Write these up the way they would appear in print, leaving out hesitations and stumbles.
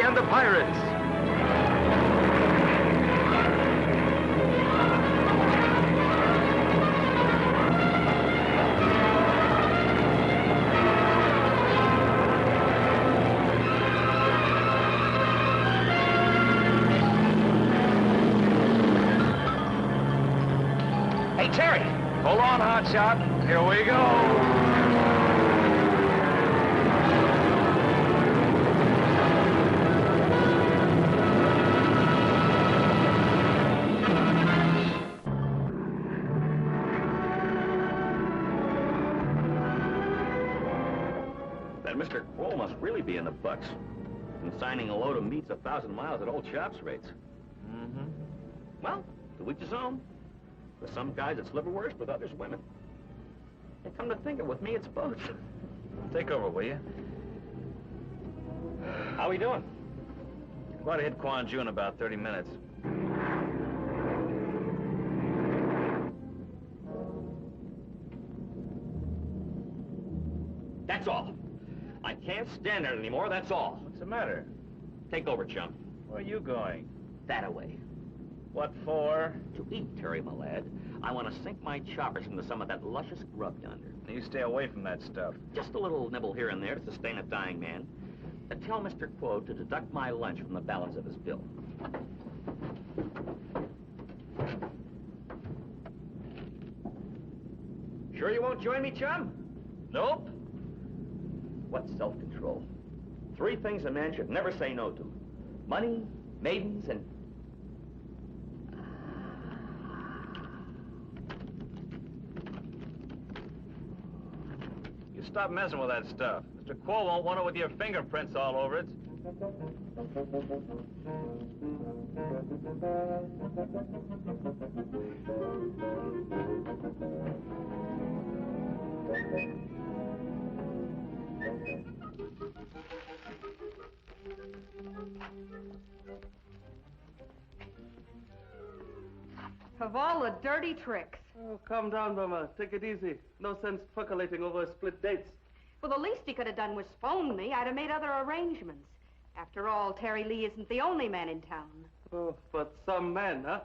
and the Pirates. Hey, Terry. Hold on, Hotshot. Here we go. That Mr. Quo must really be in the bucks. Consigning a load of meats 1,000 miles at old Chops rates. Mm-hmm. Well, to each his own. With some guys it's liverwurst, with others women. And come to think of it, with me it's both. Take over, will you? How we doing? We're going to hit Quan Ju in about 30 minutes. That's all. I can't stand it anymore, that's all. What's the matter? Take over, chum. Where are you going? That-a-way. What for? To eat, Terry, my lad. I want to sink my choppers into some of that luscious grub yonder. You stay away from that stuff. Just a little nibble here and there to sustain a dying man. Tell Mr. Quo to deduct my lunch from the balance of his bill. Sure you won't join me, chum? Nope. What self-control. 3 things a man should never say no to. Money, maidens, and... You stop messing with that stuff. Mr. Quo won't want it with your fingerprints all over it. Of all the dirty tricks. Oh, calm down, Mama. Take it easy. No sense percolating over split dates. Well, the least he could have done was phone me. I'd have made other arrangements. After all, Terry Lee isn't the only man in town. Oh, but some man, huh?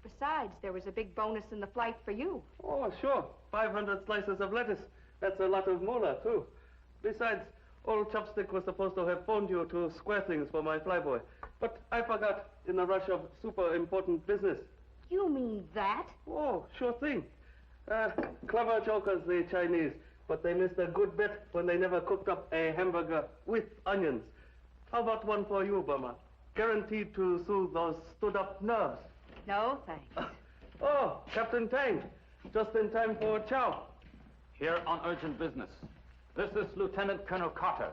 Besides, there was a big bonus in the flight for you. Oh, sure. 500 slices of lettuce. That's a lot of moolah, too. Besides, old Chopstick was supposed to have phoned you to square things for my flyboy. But I forgot in the rush of super important business. You mean that? Oh, sure thing. Clever jokers, the Chinese. But they missed a good bet when they never cooked up a hamburger with onions. How about one for you, Burma? Guaranteed to soothe those stood-up nerves. No, thanks. Oh, Captain Tang. Just in time for chow. Here on urgent business. This is Lieutenant Colonel Carter,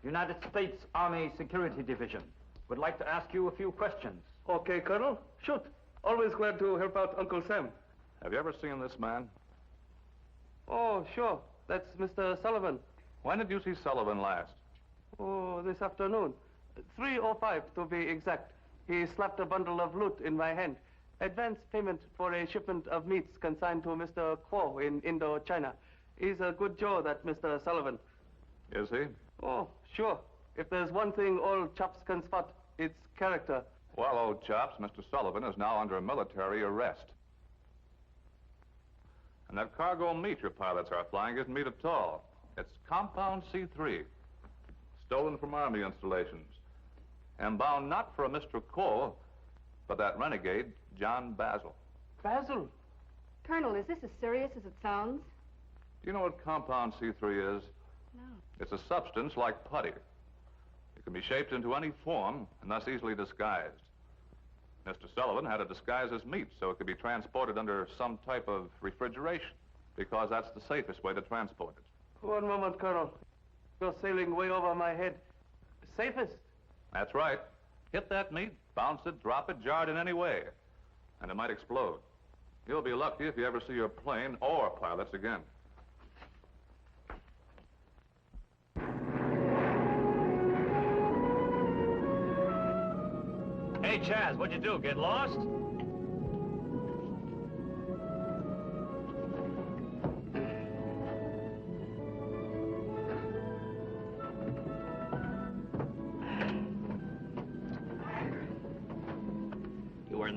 United States Army Security Division. Would like to ask you a few questions. Okay, Colonel. Shoot. Always glad to help out Uncle Sam. Have you ever seen this man? Oh, sure. That's Mr. Sullivan. When did you see Sullivan last? Oh, this afternoon. 3:05 to be exact. He slapped a bundle of loot in my hand. Advance payment for a shipment of meats consigned to Mr. Quo in Indochina. He's a good Joe, that Mr. Sullivan. Is he? Oh, sure. If there's one thing all chops can spot, it's character. Well, old chops, Mr. Sullivan is now under military arrest. And that cargo meat your pilots are flying isn't meat at all. It's Compound C3, stolen from Army installations, and bound not for a Mr. Quo, but that renegade, John Basil. Basil? Colonel, is this as serious as it sounds? Do you know what Compound C3 is? No. It's a substance like putty. It can be shaped into any form and thus easily disguised. Mr. Sullivan had to disguise his meat so it could be transported under some type of refrigeration, because that's the safest way to transport it. One moment, Colonel. You're sailing way over my head. Safest? That's right. Hit that meat, bounce it, drop it, jar it in any way, and it might explode. You'll be lucky if you ever see your plane or pilots again. Hey, Chaz, what'd you do, get lost?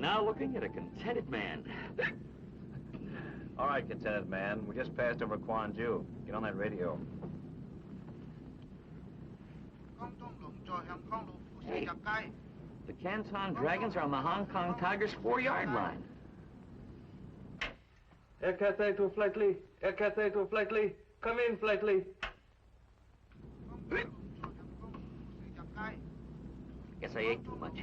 now looking at a contented man. All right, contented man. We just passed over Quanju. Get on that radio. Hey, the Canton Dragons are on the Hong Kong Tigers' 4-yard line. Air Cathay to Flight Lee. Air Cathay to Flight Lee. Come in, Flight Lee. Guess I ate too much.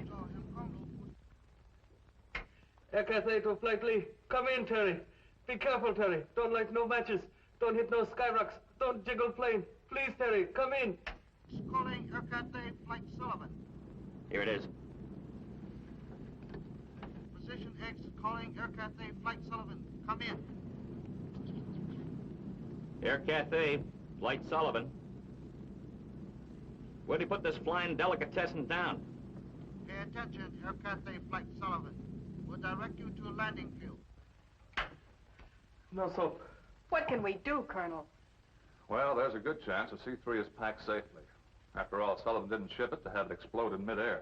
Air Cathay to Flight Lee. Come in, Terry. Be careful, Terry. Don't light no matches. Don't hit no skyrocks. Don't jiggle plane. Please, Terry, come in. Calling Air Cathay Flight Sullivan. Here it is. Position X calling Air Cathay Flight Sullivan. Come in. Air Cathay, Flight Sullivan. Where'd he put this flying delicatessen down? Pay attention, Air Cathay Flight Sullivan. We'll direct you to a landing field. No soap. What can we do, Colonel? Well, there's a good chance the C-3 is packed safely. After all, Sullivan didn't ship it to have it explode in midair.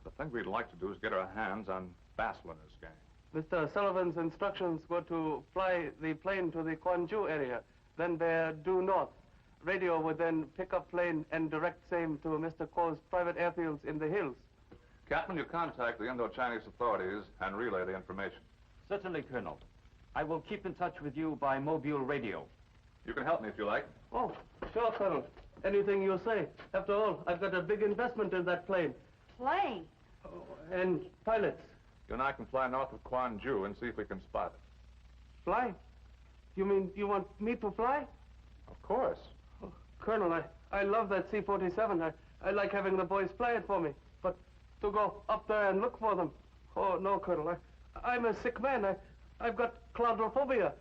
The thing we'd like to do is get our hands on Basil and his gang. Mr. Sullivan's instructions were to fly the plane to the Quanju area, then bear due north. Radio would then pick up plane and direct same to Mr. Kuo's private airfields in the hills. Captain, you contact the Indo-Chinese authorities and relay the information. Certainly, Colonel. I will keep in touch with you by mobile radio. You can help me if you like. Oh, sure, Colonel. Anything you say. After all, I've got a big investment in that plane. Plane. Oh, and pilots. You and I can fly north of Quanju and see if we can spot it. Fly? You mean you want me to fly? Of course. Oh, Colonel, I love that C-47. I like having the boys fly it for me. But to go up there and look for them. Oh, no, Colonel. I'm a sick man. I've got claustrophobia.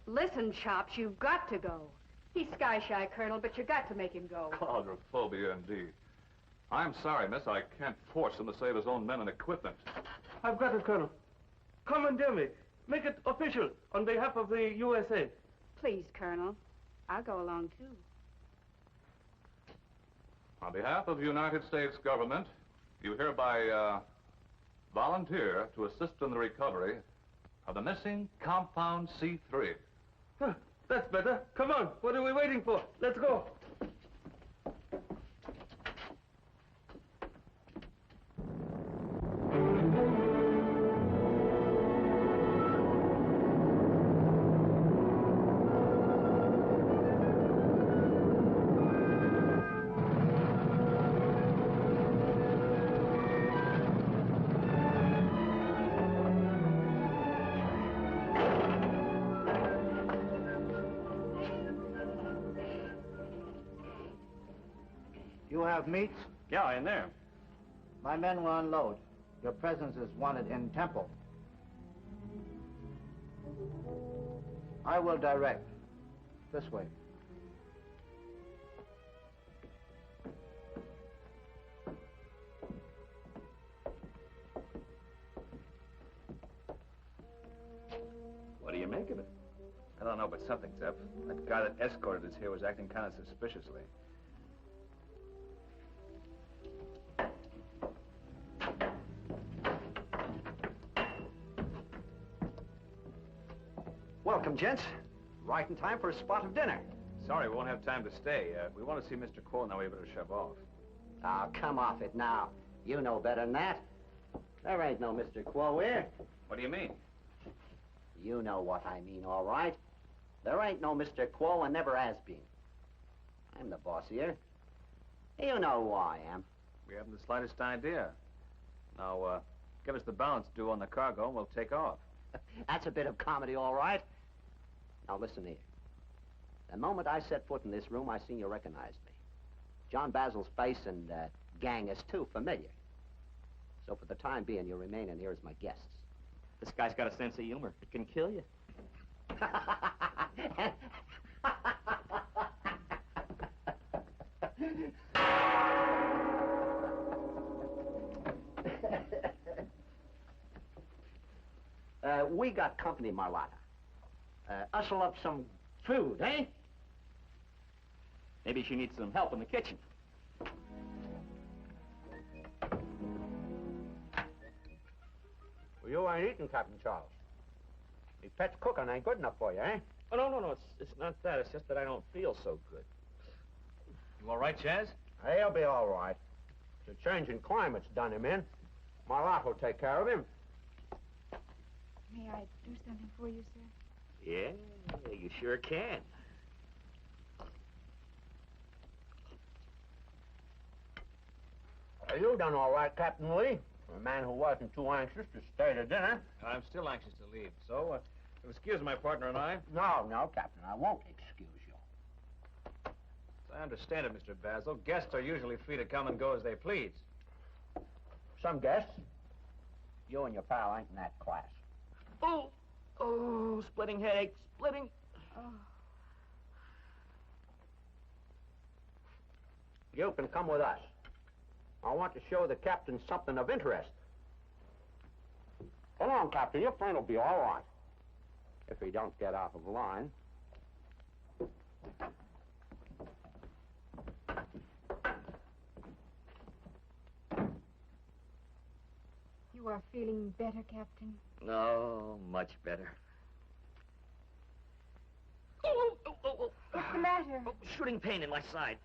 Listen, Chops, you've got to go. He's sky-shy, Colonel, but you got to make him go. Claustrophobia, indeed. I'm sorry, miss. I can't force him to save his own men and equipment. I've got it, Colonel. Commandeer me. Make it official on behalf of the USA. Please, Colonel. I'll go along, too. On behalf of the United States government, you hereby volunteer to assist in the recovery of the missing compound C-3. Huh, that's better. Come on. What are we waiting for? Let's go. You have meats? Yeah, in there. My men will unload. Your presence is wanted in temple. I will direct. This way. What do you make of it? I don't know, but something's up. That guy that escorted us here was acting kind of suspiciously. Welcome, gents. Right in time for a spot of dinner. Sorry, we won't have time to stay. We want to see Mr. Kuo, now we better shove off. Oh, come off it now. You know better than that. There ain't no Mr. Kuo here. What do you mean? You know what I mean, all right. There ain't no Mr. Kuo and never has been. I'm the boss here. You know who I am. We haven't the slightest idea. Now, give us the balance due on the cargo and we'll take off. That's a bit of comedy, all right. Now, listen here. The moment I set foot in this room, I seen you recognized me. John Basil's face and gang is too familiar. So for the time being, you'll remain in here as my guests. This guy's got a sense of humor. It can kill you. We got company, Marlotta. Ustle up some food, eh? Maybe she needs some help in the kitchen. Well, you ain't eating, Captain Charles. Me pet's cooking ain't good enough for you, eh? Oh, no, it's not that. It's just that I don't feel so good. You all right, Chaz? He'll be all right. The change in climate's done him in. My wife will take care of him. May I do something for you, sir? Yeah, you sure can. You done all right, Captain Lee. For a man who wasn't too anxious to stay to dinner. I'm still anxious to leave, so you'll excuse my partner and I. No, Captain, I won't excuse you. As I understand it, Mr. Basil, guests are usually free to come and go as they please. Some guests. You and your pal ain't in that class. Oh, splitting headache, splitting. Oh, You can come with us. I want to show the captain something of interest. Come on, Captain. Your friend will be all right. If he don't get out of line. you are feeling better, Captain? No, much better. What's the matter? Shooting pain in my side.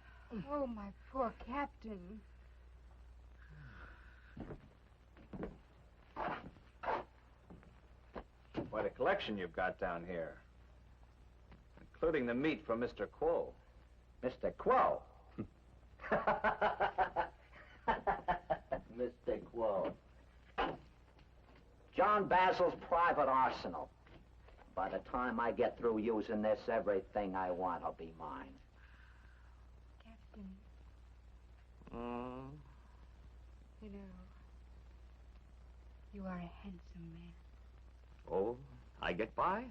Oh, my poor Captain. Quite a collection you've got down here. Including the meat from Mr. Quo. Mr. Quo. Mr. Quo. John Basil's private arsenal. By the time I get through using this, everything I want will be mine. Captain, Mm. you know, you are a handsome man. Oh, I get by?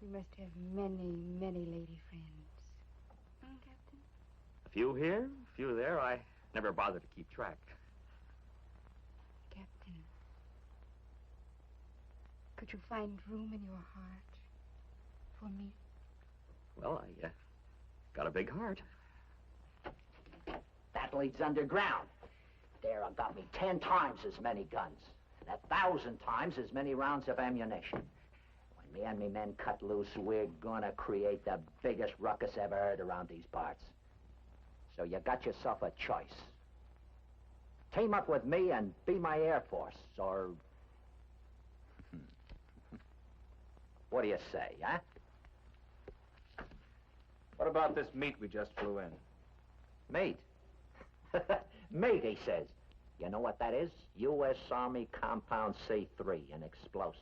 You must have many, many lady friends. Captain? A few here, a few there. I never bother to keep track. Captain, could you find room in your heart for me? Well, I got a big heart. That leads underground. There, I've got me 10 times as many guns. And 1,000 times as many rounds of ammunition. When me and me men cut loose, we're gonna create the biggest ruckus ever heard around these parts. So you got yourself a choice. Team up with me and be my Air Force, or... What do you say, huh? What about this meat we just flew in? Meat. Meat, he says. You know what that is? U.S. Army Compound C3, an explosive.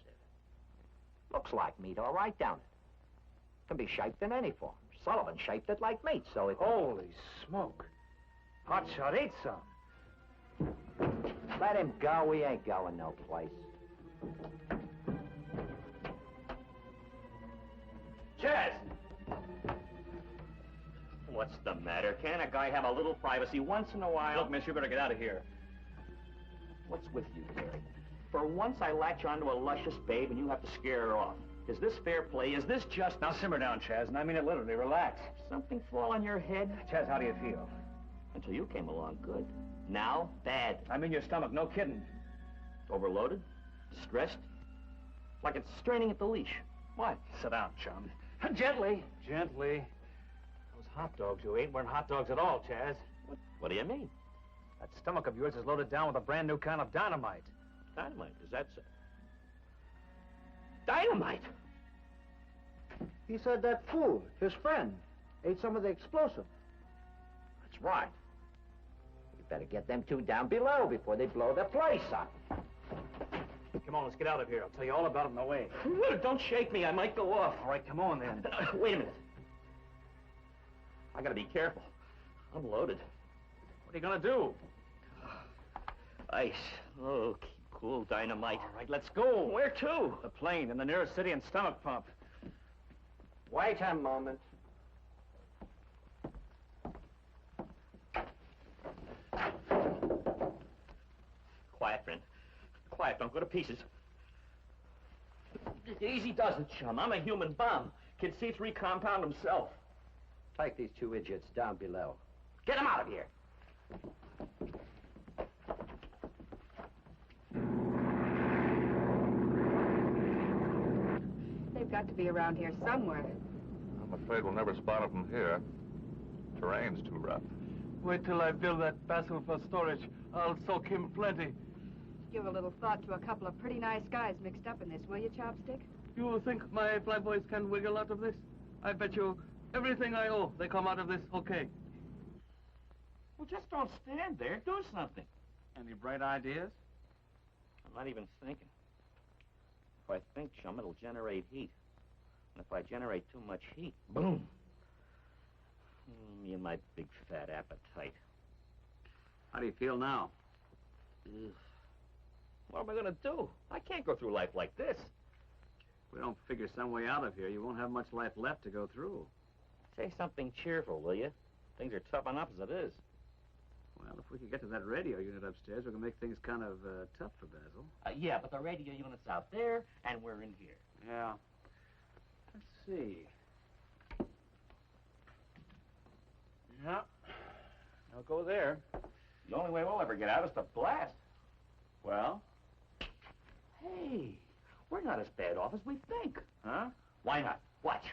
Looks like meat, all right, don't it? Can be shaped in any form. Sullivan shaped it like meat, so it... Holy smoke. Hotshot ate some. Let him go. We ain't going no place. Chaz! What's the matter? Can't a guy have a little privacy once in a while? Look, miss, you better get out of here. What's with you, Terry? For once I latch onto a luscious babe and you have to scare her off. Is this fair play? Is this just... Now simmer down, Chaz, and I mean it literally. Relax. Something fall on your head? Chaz, how do you feel? Until you came along, good. Now, bad. I'm in your stomach, no kidding. Overloaded? Stressed? Like it's straining at the leash. What? Sit down, chum. Gently. Gently. Those hot dogs you ate weren't hot dogs at all, Chaz. What do you mean? That stomach of yours is loaded down with a brand new kind of dynamite. Dynamite, is that so? Dynamite? He said that fool, his friend, ate some of the explosive. That's right. You better get them two down below before they blow the place up. Come on, let's get out of here. I'll tell you all about it on the way. Don't shake me, I might go off. All right, come on then. Wait a minute. I gotta be careful. I'm loaded. What are you gonna do? Ice. Oh, keep cool, dynamite. All right, let's go. Where to? The plane, in the nearest city and stomach pump. Wait a moment. Quiet, friend. Quiet, don't go to pieces. Easy does it, chum. I'm a human bomb. Can C3 compound himself. Take these two idiots down below. Get them out of here. got to be around here somewhere. I'm afraid we'll never spot him from here. Terrain's too rough. Wait till I build that Basil for storage. I'll soak him plenty. Give a little thought to a couple of pretty nice guys mixed up in this, will you, Chopstick? You think my flyboys can wiggle out of this? I bet you everything I owe, they come out of this okay. Well, just don't stand there. Do something. Any bright ideas? I'm not even thinking. If I think, chum, it'll generate heat. And if I generate too much heat, boom. Me and my big fat appetite. How do you feel now? Ugh. What am I going to do? I can't go through life like this. If we don't figure some way out of here, you won't have much life left to go through. Say something cheerful, will you? Things are tough enough as it is. Well, if we could get to that radio unit upstairs, we can make things kind of tough for Basil. Yeah, but the radio unit's out there, and we're in here. Yeah. Let's see. Yeah. I'll go there. The only way we'll ever get out is to blast. Well? Hey, we're not as bad off as we think. Huh? Why not? Watch.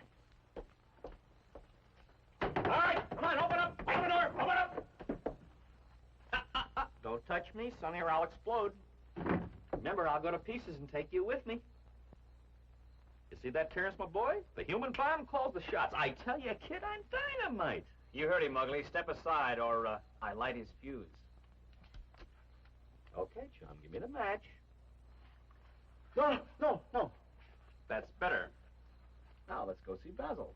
All right, come on, open up. Open the door. Open up. Don't touch me, Sonny, or I'll explode. Remember, I'll go to pieces and take you with me. You see that, Terrence, my boy? The human bomb calls the shots. I tell you, kid, I'm dynamite. You heard him, Muggley. Step aside, or I light his fuse. Okay, chum, give me the match. No, no, no. That's better. Now, let's go see Basil.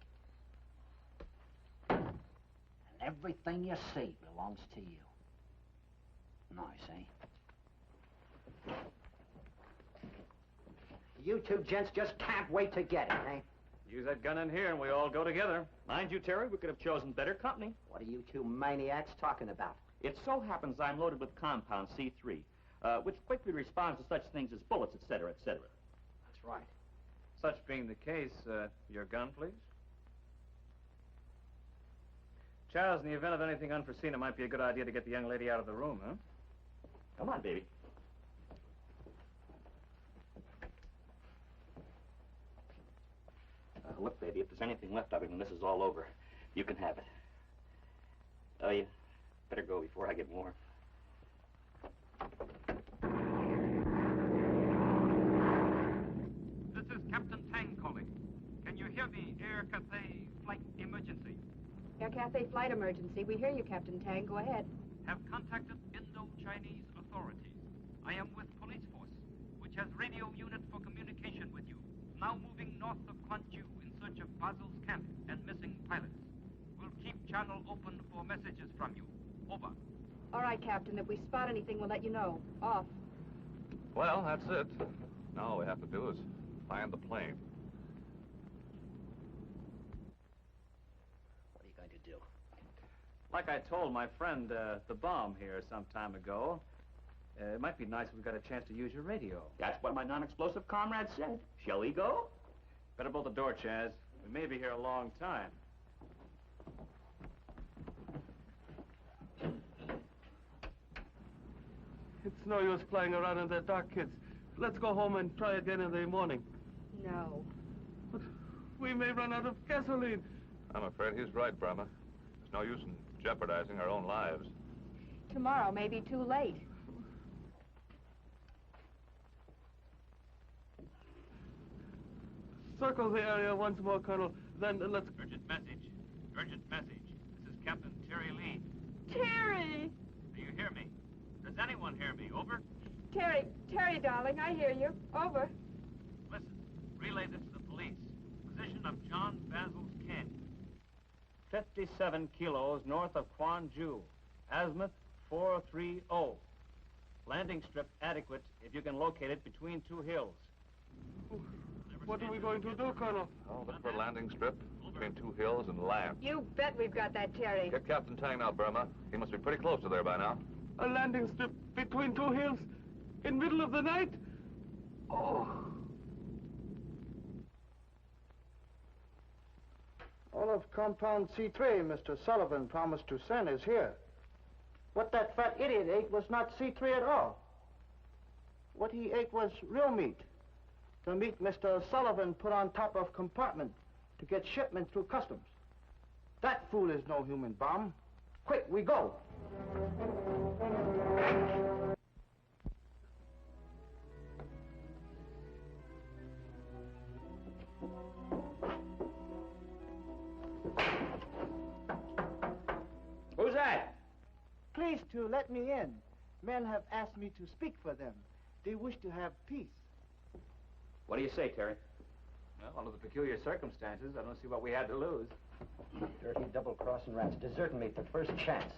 And everything you see belongs to you. Nice, eh? You two gents just can't wait to get it, eh? Use that gun in here, and we all go together. Mind you, Terry, we could have chosen better company. What are you two maniacs talking about? It so happens I'm loaded with compound C3, which quickly responds to such things as bullets, etc., etc. That's right. Such being the case, your gun, please. Charles, in the event of anything unforeseen, it might be a good idea to get the young lady out of the room, huh? Come on, baby. Look, baby, if there's anything left of it when this is all over, you can have it. Oh, you better go before I get warm. This is Captain Tang calling. Can you hear me? Air Cathay flight emergency. Air Cathay flight emergency. We hear you, Captain Tang. Go ahead. Have contacted Indo-Chinese authorities. I am with police force, which has radio unit for communication with you. Now moving north of Kwanju in search of Basil's camp and missing pilots. We'll keep channel open for messages from you. Over. All right, Captain. If we spot anything, we'll let you know. Off. Well, that's it. Now all we have to do is find the plane. What are you going to do? Like I told my friend, the bomb here some time ago, it might be nice if we got a chance to use your radio. That's what my non-explosive comrade said. Shall we go? Better bolt the door, Chaz. We may be here a long time. It's no use playing around in the dark, kids. Let's go home and try again in the morning. No. But we may run out of gasoline. I'm afraid he's right, Brahma. There's no use in jeopardizing our own lives. Tomorrow may be too late. Circle the area once more, Colonel. Then let's... Urgent message. Urgent message. This is Captain Terry Lee. Terry! Do you hear me? Does anyone hear me? Over? Terry, darling, I hear you. Over. Listen. Relay this to the police. Position of John Basil's camp. 57 kilos north of Kwanju. Azimuth 430. Landing strip adequate if you can locate it between two hills. What are we going to do, Colonel? Oh, look for a landing strip between two hills and land. You bet we've got that, Terry. Get Captain Tang now, Burma. He must be pretty close to there by now. A landing strip between two hills? In middle of the night? Oh. All of compound C3 Mr. Sullivan promised to send is here. What that fat idiot ate was not C3 at all. What he ate was real meat. The meat Mr. Sullivan put on top of compartment to get shipment through customs. That fool is no human bomb. Quick, we go. Who's that? Please to let me in. Men have asked me to speak for them. They wish to have peace. What do you say, Terry? Well, under the peculiar circumstances, I don't see what we had to lose. Dirty double-crossing rats, deserting me at the first chance.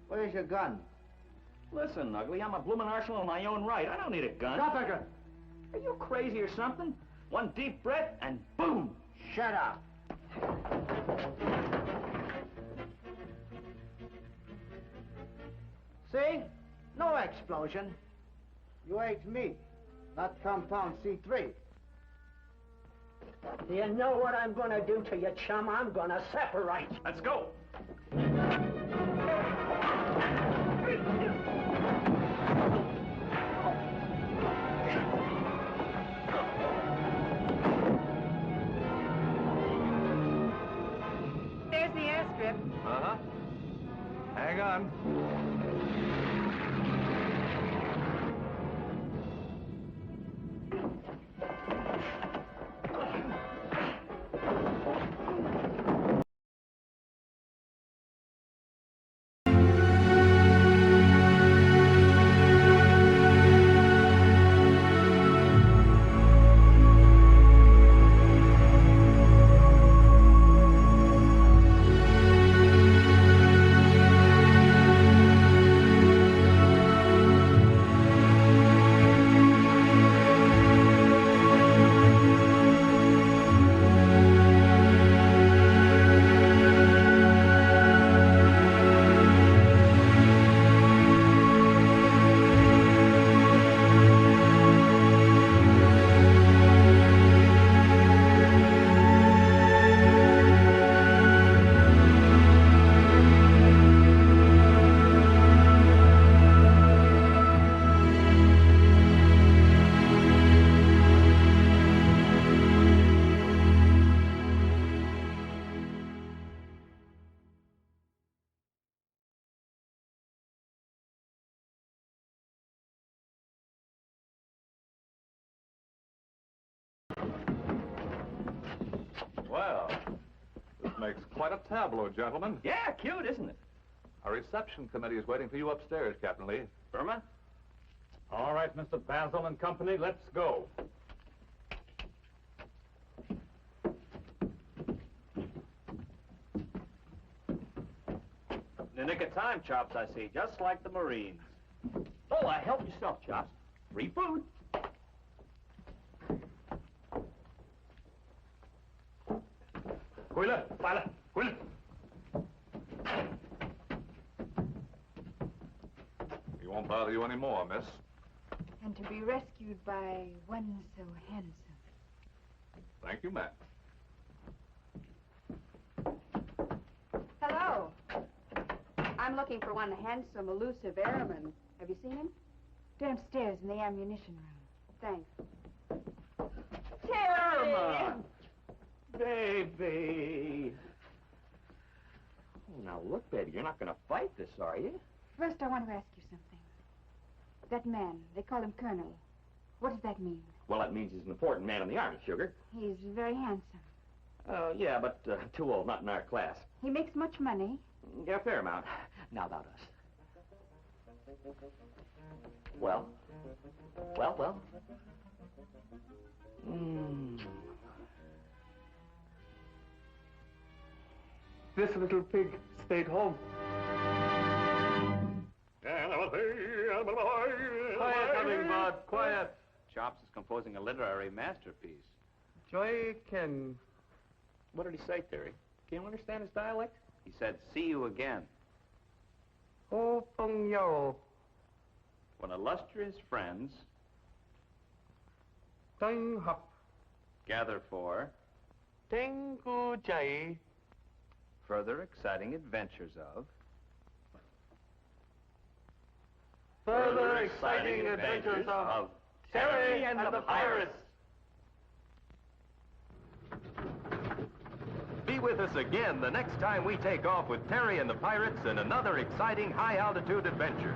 Where's your gun? Listen, Ugly, I'm a bloomin' arsenal in my own right. I don't need a gun. Drop that gun. Are you crazy or something? One deep breath and boom! Shut up. See? No explosion. You ate me, not compound C3. Do you know what I'm gonna do to you, chum? I'm gonna separate. Let's go. There's the airstrip. Uh-huh. Hang on. Well, this makes quite a tableau, gentlemen. Yeah, cute, isn't it? Our reception committee is waiting for you upstairs, Captain Lee. Burma? All right, Mr. Basil and company, let's go. In the nick of time, Chops, I see. Just like the Marines. Oh, help yourself, Chops. Free food. Quilla, Fala, Quilla. He won't bother you anymore, miss. And to be rescued by one so handsome. Thank you, ma'am. Hello. I'm looking for one handsome, elusive airman. Have you seen him? Downstairs in the ammunition room. Thanks. Irma! Baby! Oh, now look, baby, you're not gonna fight this, are you? First, I want to ask you something. That man, they call him Colonel. What does that mean? Well, that means he's an important man in the Army, Sugar. He's very handsome. Oh, yeah, but too old, not in our class. He makes much money. Yeah, a fair amount. Now about us. Well? Well? This little pig stayed home. Quiet, Hummingbird, quiet. Chops is composing a literary masterpiece. Joy Ken. What did he say, Terry? Can you understand his dialect? He said, see you again. Ho Peng Yaro. When illustrious friends Dang Hop. gather for Tengu Jai. Further exciting adventures of... Further exciting adventures of Terry and the Pirates. Be with us again the next time we take off with Terry and the Pirates in another exciting high-altitude adventure.